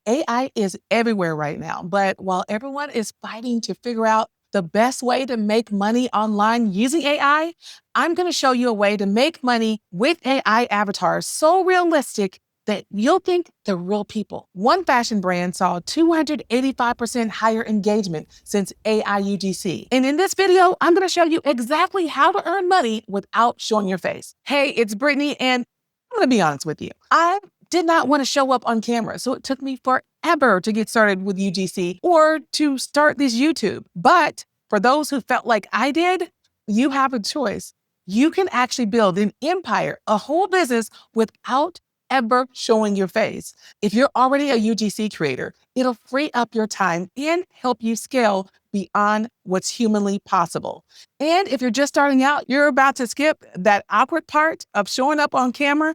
AI is everywhere right now, but while everyone is fighting to figure out the best way to make money online using AI, I'm going to show you a way to make money with AI avatars so realistic that you'll think they're real people. One fashion brand saw 285% higher engagement since AI UGC. And in this video, I'm going to show you exactly how to earn money without showing your face. Hey, it's Brittany, and I'm going to be honest with you. I did not want to show up on camera, so it took me forever to get started with UGC or to start this YouTube. But for those who felt like I did, you have a choice. You can actually build an empire, a whole business without ever showing your face. If you're already a UGC creator, it'll free up your time and help you scale beyond what's humanly possible. And if you're just starting out, you're about to skip that awkward part of showing up on camera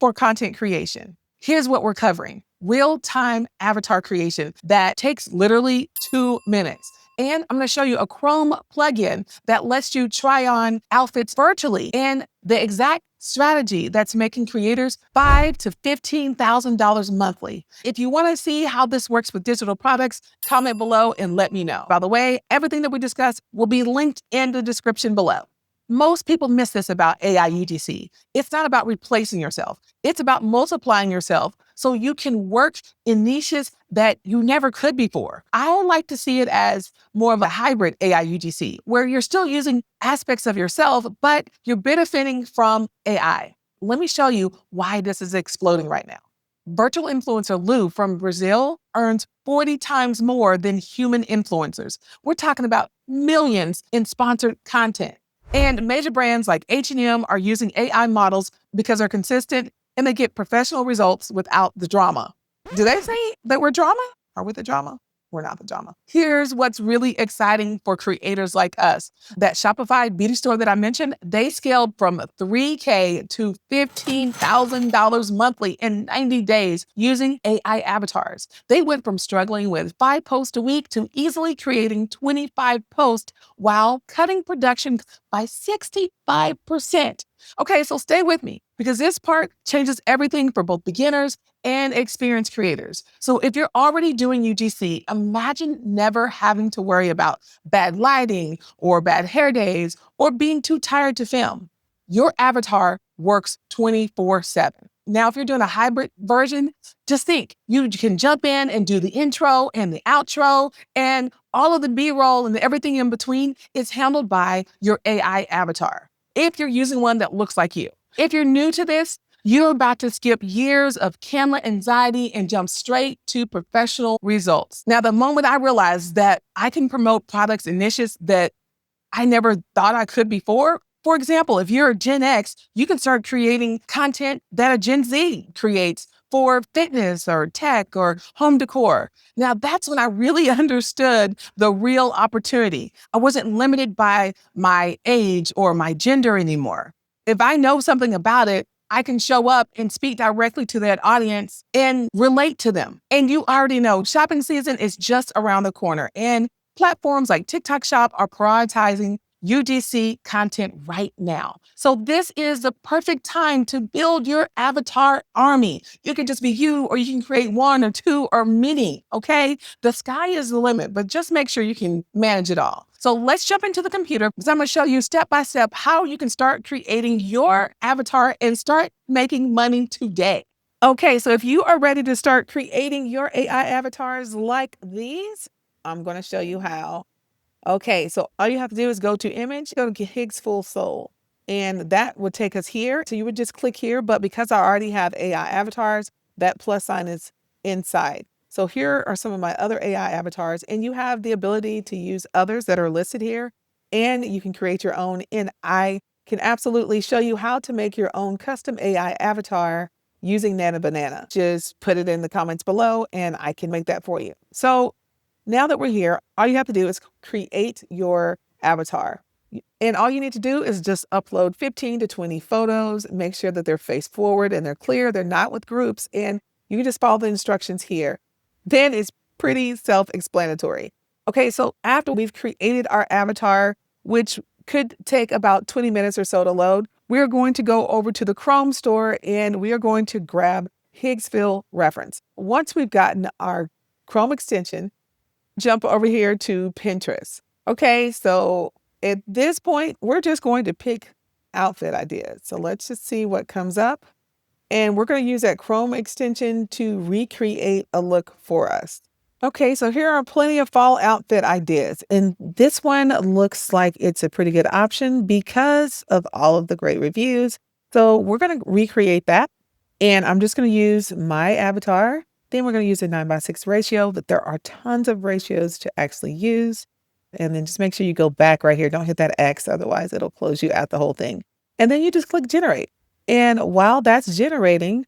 for content creation. Here's what we're covering: real-time avatar creation that takes literally 2 minutes. And I'm going to show you a Chrome plugin that lets you try on outfits virtually, and the exact strategy that's making creators $5,000 to $15,000 monthly. If you want to see how this works with digital products, comment below and let me know. By the way, everything that we discuss will be linked in the description below. Most people miss this about AI UGC. It's not about replacing yourself. It's about multiplying yourself so you can work in niches that you never could before. I would like to see it as more of a hybrid AI UGC, where you're still using aspects of yourself, but you're benefiting from AI. Let me show you why this is exploding right now. Virtual influencer Lou from Brazil earns 40 times more than human influencers. We're talking about millions in sponsored content. And major brands like H&M are using AI models because they're consistent and they get professional results without the drama. Do they say that we're drama? Are we the drama? We're not the drama. Here's what's really exciting for creators like us. That Shopify beauty store that I mentioned, they scaled from $3,000 to $15,000 monthly in 90 days using AI avatars. They went from struggling with 5 posts a week to easily creating 25 posts while cutting production by 65%. Okay, so stay with me because this part changes everything for both beginners and experienced creators. So if you're already doing UGC, imagine never having to worry about bad lighting or bad hair days or being too tired to film. Your avatar works 24/7. Now, if you're doing a hybrid version, just think you can jump in and do the intro and the outro, and all of the B-roll and everything in between is handled by your AI avatar, if you're using one that looks like you. If you're new to this, you're about to skip years of camera anxiety and jump straight to professional results. Now, the moment I realized that I can promote products and niches that I never thought I could before. For example, if you're a Gen X, you can start creating content that a Gen Z creates for fitness or tech or home decor. Now, that's when I really understood the real opportunity. I wasn't limited by my age or my gender anymore. If I know something about it, I can show up and speak directly to that audience and relate to them. And you already know shopping season is just around the corner, and platforms like TikTok Shop are prioritizing UGC content right now. So this is the perfect time to build your avatar army. You can just be you, or you can create 1 or 2 or many, okay? The sky is the limit, but just make sure you can manage it all. So let's jump into the computer because I'm gonna show you step by step how you can start creating your avatar and start making money today. Okay, so if you are ready to start creating your AI avatars like these, I'm gonna show you how. Okay, so all you have to do is go to image, go to Higgsfield Soul, and that would take us here. So you would just click here, but because I already have AI avatars, that plus sign is inside. So here are some of my other AI avatars, and you have the ability to use others that are listed here, and you can create your own. And I can absolutely show you how to make your own custom AI avatar using Nana Banana. Just put it in the comments below, and I can make that for you. So now that we're here, all you have to do is create your avatar. And all you need to do is just upload 15 to 20 photos, make sure that they're face forward and they're clear, they're not with groups, and you can just follow the instructions here. Then it's pretty self-explanatory. Okay, so after we've created our avatar, which could take about 20 minutes or so to load, we're going to go over to the Chrome store and we are going to grab Higgsfield reference. Once we've gotten our Chrome extension, jump over here to Pinterest. Okay, so at this point, we're just going to pick outfit ideas. So let's just see what comes up. And we're going to use that Chrome extension to recreate a look for us. Okay, so here are plenty of fall outfit ideas. And this one looks like it's a pretty good option because of all of the great reviews. So we're going to recreate that. And I'm just going to use my avatar. Then we're going to use a 9:6 ratio, but there are tons of ratios to actually use. And then just make sure you go back right here. Don't hit that X, otherwise it'll close you out the whole thing. And then you just click generate. And while that's generating,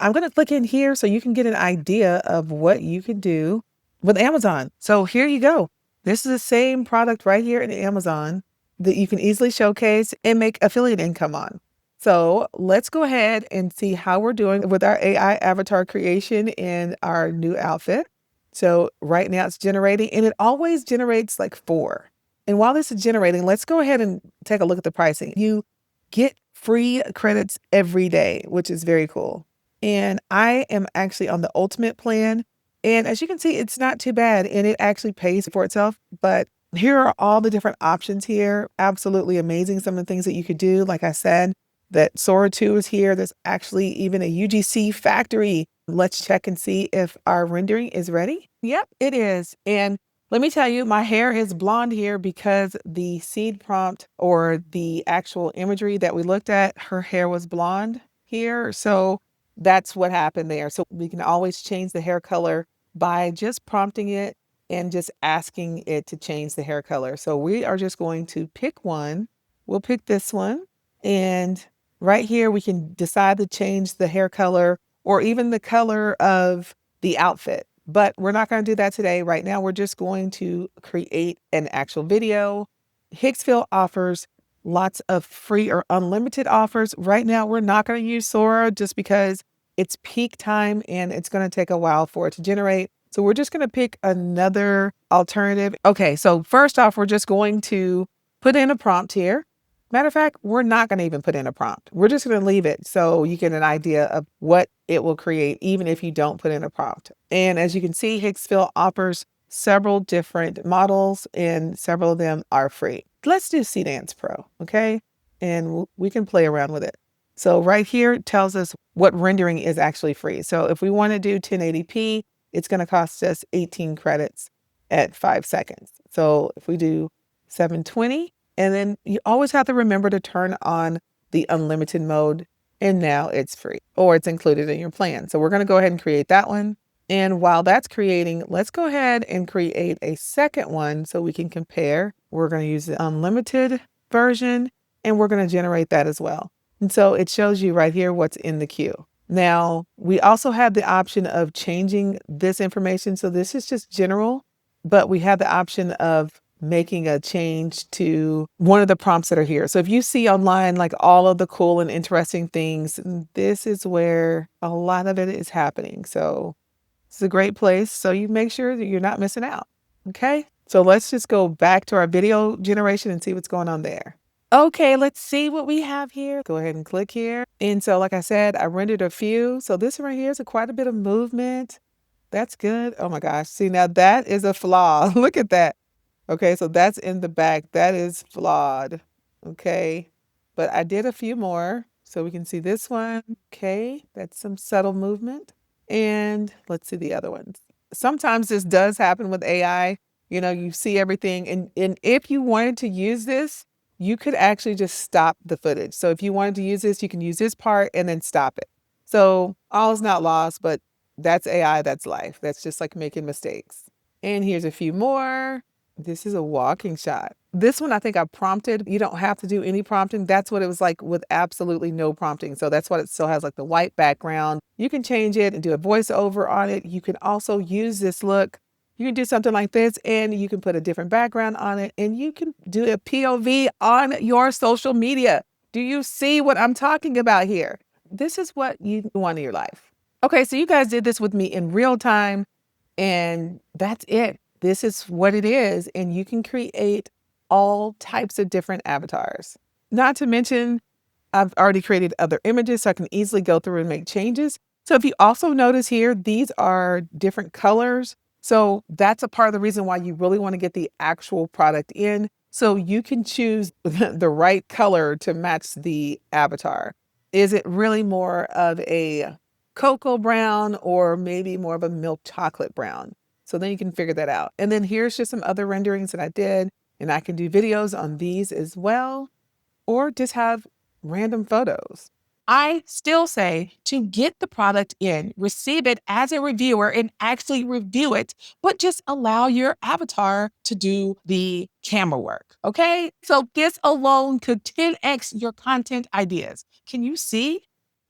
I'm going to click in here so you can get an idea of what you can do with Amazon. So here you go. This is the same product right here in Amazon that you can easily showcase and make affiliate income on. So let's go ahead and see how we're doing with our AI avatar creation in our new outfit. So right now it's generating, and it always generates like 4. And while this is generating, let's go ahead and take a look at the pricing. You get free credits every day, which is very cool. And I am actually on the ultimate plan. And as you can see, it's not too bad, and it actually pays for itself. But here are all the different options here. Absolutely amazing. Some of the things that you could do. Like I said, that Sora 2 is here. There's actually even a UGC factory. Let's check and see if our rendering is ready. Yep, it is. And let me tell you, my hair is blonde here because the seed prompt or the actual imagery that we looked at, her hair was blonde here. So that's what happened there. So we can always change the hair color by just prompting it and just asking it to change the hair color. So we are just going to pick one. We'll pick this one. And right here, we can decide to change the hair color or even the color of the outfit. But we're not going to do that today. Right now, we're just going to create an actual video. Higgsfield offers lots of free or unlimited offers. Right now, we're not going to use Sora just because it's peak time and it's going to take a while for it to generate. So we're just going to pick another alternative. Okay, so first off, we're just going to put in a prompt here. Matter of fact, we're not going to even put in a prompt. We're just going to leave it so you get an idea of what it will create, even if you don't put in a prompt. And as you can see, Higgsfield offers several different models and several of them are free. Let's do Dance Pro, okay? And we can play around with it. So right here it tells us what rendering is actually free. So if we want to do 1080p, it's going to cost us 18 credits at 5 seconds. So if we do 720, and then you always have to remember to turn on the unlimited mode, and now it's free or it's included in your plan. So we're going to go ahead and create that one. And while that's creating, let's go ahead and create a second one so we can compare. We're going to use the unlimited version and we're going to generate that as well. And so it shows you right here what's in the queue. Now, we also have the option of changing this information. So this is just general, but we have the option of making a change to one of the prompts that are here. So if you see online, like all of the cool and interesting things, this is where a lot of it is happening. So it's a great place. So you make sure that you're not missing out. Okay. So let's just go back to our video generation and see what's going on there. Okay, let's see what we have here. Go ahead and click here. And so, like I said, I rendered a few. So this right here is quite a bit of movement. That's good. Oh my gosh. See, now that is a flaw. Look at that. Okay, so that's in the back. That is flawed. Okay, but I did a few more. So we can see this one. Okay, that's some subtle movement. And let's see the other ones. Sometimes this does happen with AI. You know, you see everything. And if you wanted to use this, you could actually just stop the footage. So if you wanted to use this, you can use this part and then stop it. So all is not lost, but that's AI, that's life. That's just like making mistakes. And here's a few more. This is a walking shot. This one, I think I prompted. You don't have to do any prompting. That's what it was like with absolutely no prompting. So that's what it still has, like the white background. You can change it and do a voiceover on it. You can also use this look. You can do something like this and you can put a different background on it and you can do a POV on your social media. Do you see what I'm talking about here? This is what you want in your life. Okay, so you guys did this with me in real time and that's it. This is what it is. And you can create all types of different avatars. Not to mention, I've already created other images so I can easily go through and make changes. So if you also notice here, these are different colors. So that's a part of the reason why you really want to get the actual product in. So you can choose the right color to match the avatar. Is it really more of a cocoa brown or maybe more of a milk chocolate brown? So then you can figure that out. And then here's just some other renderings that I did. And I can do videos on these as well, or just have random photos. I still say to get the product in, receive it as a reviewer and actually review it, but just allow your avatar to do the camera work. Okay. So this alone could 10x your content ideas. Can you see?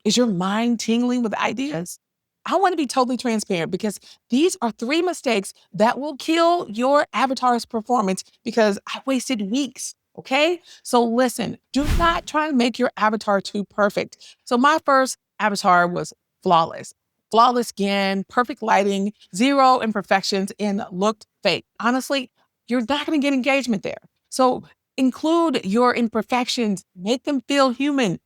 Is your mind tingling with ideas? I want to be totally transparent because these are 3 mistakes that will kill your avatar's performance because I wasted weeks. Okay. So listen, do not try and make your avatar too perfect. So my first avatar was flawless. Flawless skin, perfect lighting, 0 imperfections, and looked fake. Honestly, you're not going to get engagement there. So include your imperfections, make them feel human,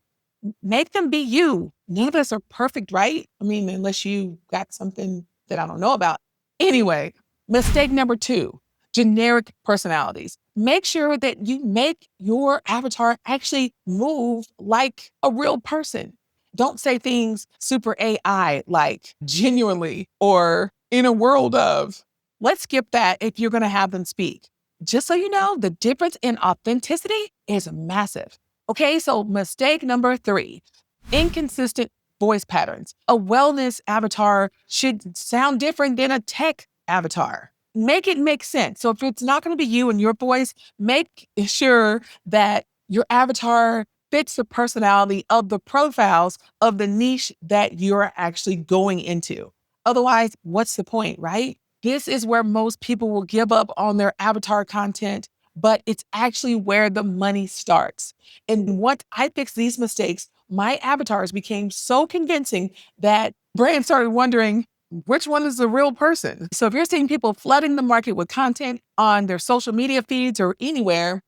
make them be you. None of us are perfect, right? I mean, unless you got something that I don't know about. Anyway, mistake number 2, generic personalities. Make sure that you make your avatar actually move like a real person. Don't say things super AI like genuinely or in a world of. Let's skip that if you're going to have them speak. Just so you know, the difference in authenticity is massive. Okay, so mistake number 3, inconsistent voice patterns. A wellness avatar should sound different than a tech avatar. Make it make sense. So if it's not going to be you and your voice, make sure that your avatar fits the personality of the profiles of the niche that you're actually going into. Otherwise, what's the point, right? This is where most people will give up on their avatar content, but it's actually where the money starts. And once I fixed these mistakes, my avatars became so convincing that brands started wondering which one is the real person. So if you're seeing people flooding the market with content on their social media feeds or anywhere,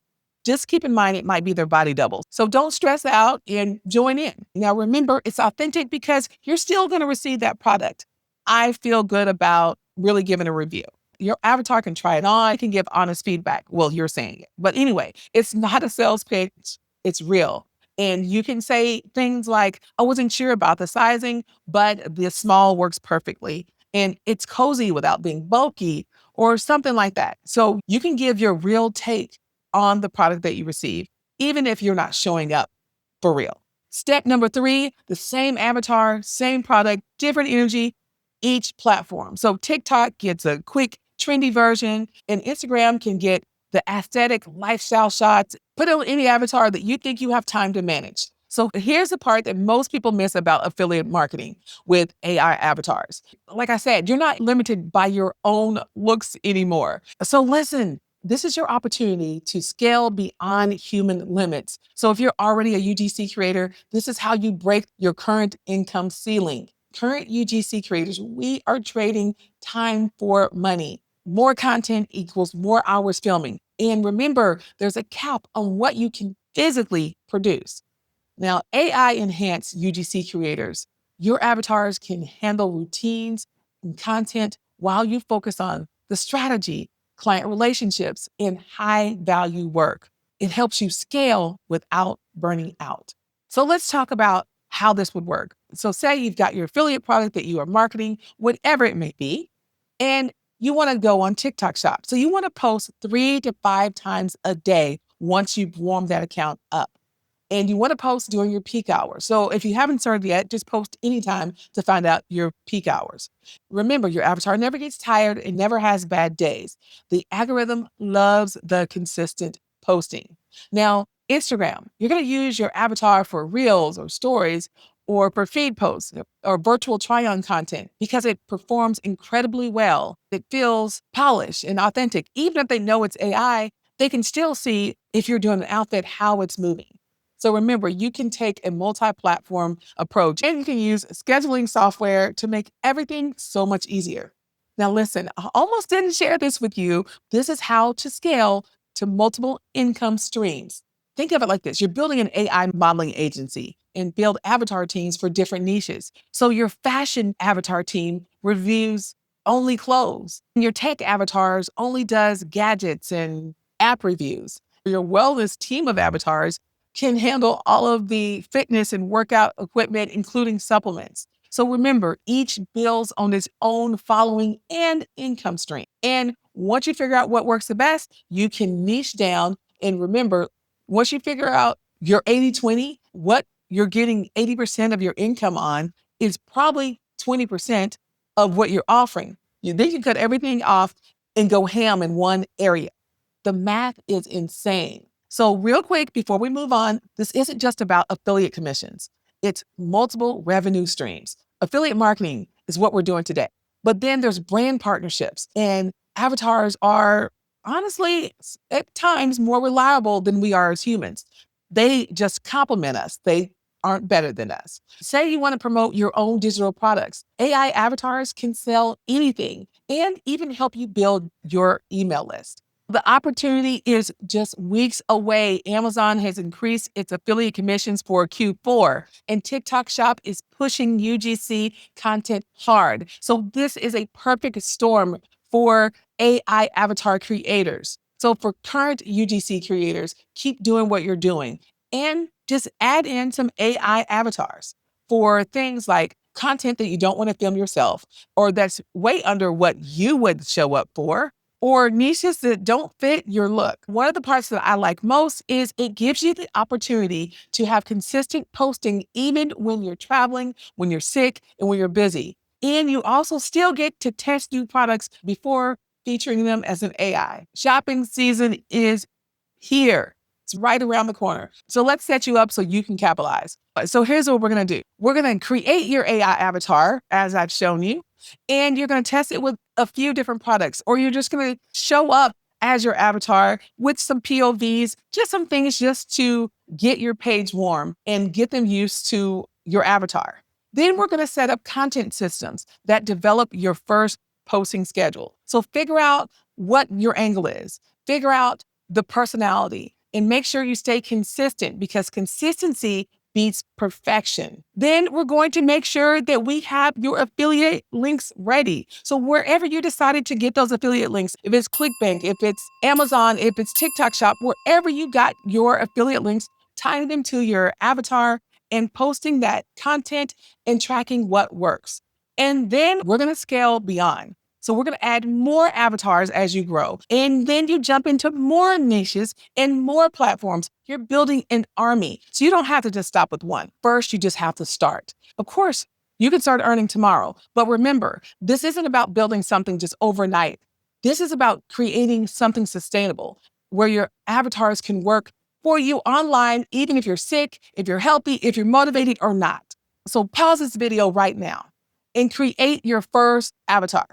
just keep in mind it might be their body double. So don't stress out and join in. Now remember, it's authentic because you're still going to receive that product. I feel good about really giving a review. Your avatar can try it on, it can give honest feedback. Well, you're saying it. But anyway, it's not a sales pitch, it's real. And you can say things like, I wasn't sure about the sizing, but the small works perfectly. And it's cozy without being bulky or something like that. So you can give your real take on the product that you receive, even if you're not showing up for real. Step number 3, the same avatar, same product, different energy, each platform. So TikTok gets a quick, trendy version, and Instagram can get the aesthetic lifestyle shots. Put on any avatar that you think you have time to manage. So here's the part that most people miss about affiliate marketing with AI avatars. Like I said, you're not limited by your own looks anymore. So listen, this is your opportunity to scale beyond human limits. So if you're already a UGC creator, this is how you break your current income ceiling. Current UGC creators, we are trading time for money. More content equals more hours filming. And remember, there's a cap on what you can physically produce. Now, AI enhanced UGC creators, your avatars can handle routines and content while you focus on the strategy, client relationships, and high value work. It helps you scale without burning out. So let's talk about how this would work. So say you've got your affiliate product that you are marketing, whatever it may be, and you want to go on TikTok Shop. So you want to post 3 to 5 times a day once you've warmed that account up. And you want to post during your peak hours. So if you haven't started yet, just post anytime to find out your peak hours. Remember, your avatar never gets tired and never has bad days. The algorithm loves the consistent posting. Now, Instagram, you're going to use your avatar for reels or stories or for feed posts or virtual try-on content because it performs incredibly well. It feels polished and authentic. Even if they know it's AI, they can still see if you're doing an outfit, how it's moving. So remember, you can take a multi-platform approach and you can use scheduling software to make everything so much easier. Now listen, I almost didn't share this with you. This is how to scale to multiple income streams. Think of it like this. You're building an AI modeling agency. and build avatar teams for different niches. So your fashion avatar team reviews only clothes. Your tech avatars only does gadgets and app reviews. Your wellness team of avatars can handle all of the fitness and workout equipment, including supplements. So remember, each builds on its own following and income stream. And once you figure out what works the best, you can niche down. And remember, once you figure out your 80-20, what you're getting 80% of your income on is probably 20% of what you're offering. Then you cut everything off and go ham in one area. The math is insane. So real quick, before we move on, this isn't just about affiliate commissions. It's multiple revenue streams. Affiliate marketing is what we're doing today. But then there's brand partnerships, and avatars are honestly at times more reliable than we are as humans. They just complement us. They aren't better than us. Say you want to promote your own digital products. AI avatars can sell anything and even help you build your email list. The opportunity is just weeks away. Amazon has increased its affiliate commissions for Q4, and TikTok Shop is pushing UGC content hard. So this is a perfect storm for AI avatar creators. So for current UGC creators, keep doing what you're doing and just add in some AI avatars for things like content that you don't want to film yourself or that's way under what you would show up for, or niches that don't fit your look. One of the parts that I like most is it gives you the opportunity to have consistent posting even when you're traveling, when you're sick, and when you're busy. And you also still get to test new products before featuring them as an AI. Shopping season is here. It's right around the corner. So let's set you up so you can capitalize. So here's what we're going to do. We're going to create your AI avatar, as I've shown you, and you're going to test it with a few different products, or you're just going to show up as your avatar with some POVs, just some things just to get your page warm and get them used to your avatar. Then we're going to set up content systems that develop your first posting schedule. So figure out what your angle is, figure out the personality, and make sure you stay consistent because consistency beats perfection. Then we're going to make sure that we have your affiliate links ready. So wherever you decided to get those affiliate links, if it's ClickBank, if it's Amazon, if it's TikTok Shop, wherever you got your affiliate links, tying them to your avatar and posting that content and tracking what works. And then we're going to scale beyond. So we're going to add more avatars as you grow. And then you jump into more niches and more platforms. You're building an army. So you don't have to just stop with one. First, you just have to start. Of course, you can start earning tomorrow. But remember, this isn't about building something just overnight. This is about creating something sustainable where your avatars can work for you online, even if you're sick, if you're healthy, if you're motivated or not. So pause this video right now and create your first avatar.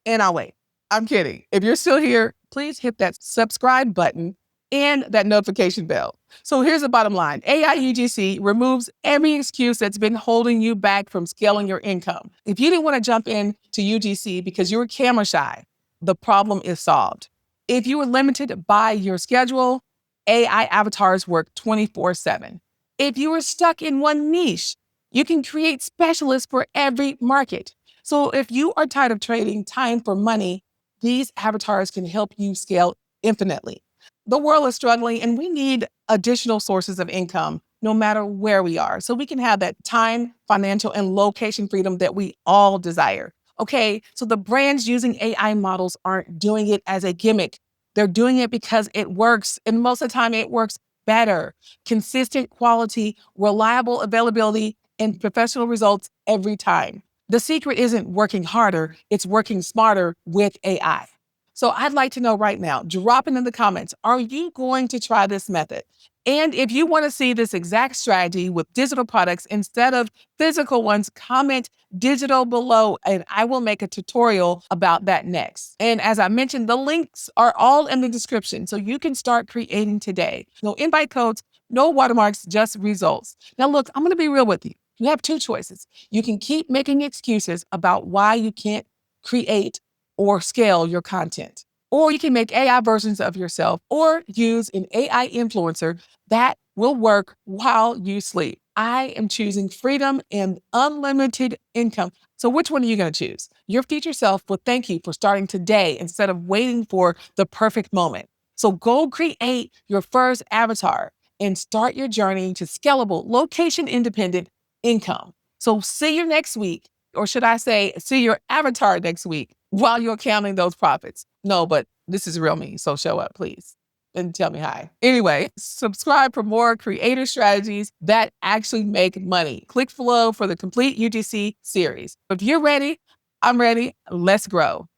And I'll wait. I'm kidding. If you're still here, please hit that subscribe button and that notification bell. So here's the bottom line. AI UGC removes every excuse that's been holding you back from scaling your income. If you didn't want to jump in to UGC because you were camera shy, the problem is solved. If you were limited by your schedule, AI avatars work 24/7. If you were stuck in one niche, you can create specialists for every market. So if you are tired of trading time for money, these avatars can help you scale infinitely. The world is struggling and we need additional sources of income no matter where we are. So we can have that time, financial, and location freedom that we all desire. Okay, so the brands using AI models aren't doing it as a gimmick. They're doing it because it works. And most of the time it works better. Consistent quality, reliable availability, and professional results every time. The secret isn't working harder, it's working smarter with AI. So I'd like to know right now, drop it in the comments, are you going to try this method? And if you want to see this exact strategy with digital products instead of physical ones, comment digital below and I will make a tutorial about that next. And as I mentioned, the links are all in the description so you can start creating today. No invite codes, no watermarks, just results. Now look, I'm going to be real with you. You have two choices. You can keep making excuses about why you can't create or scale your content. Or you can make AI versions of yourself or use an AI influencer that will work while you sleep. I am choosing freedom and unlimited income. So which one are you going to choose? Your future self will thank you for starting today instead of waiting for the perfect moment. So go create your first avatar and start your journey to scalable, location independent income. So see you next week. Or should I say, see your avatar next week while you're counting those profits. No, but this is real me. So show up, please, and tell me hi. Anyway, subscribe for more creator strategies that actually make money. Click below for the complete UGC series. If you're ready, I'm ready. Let's grow.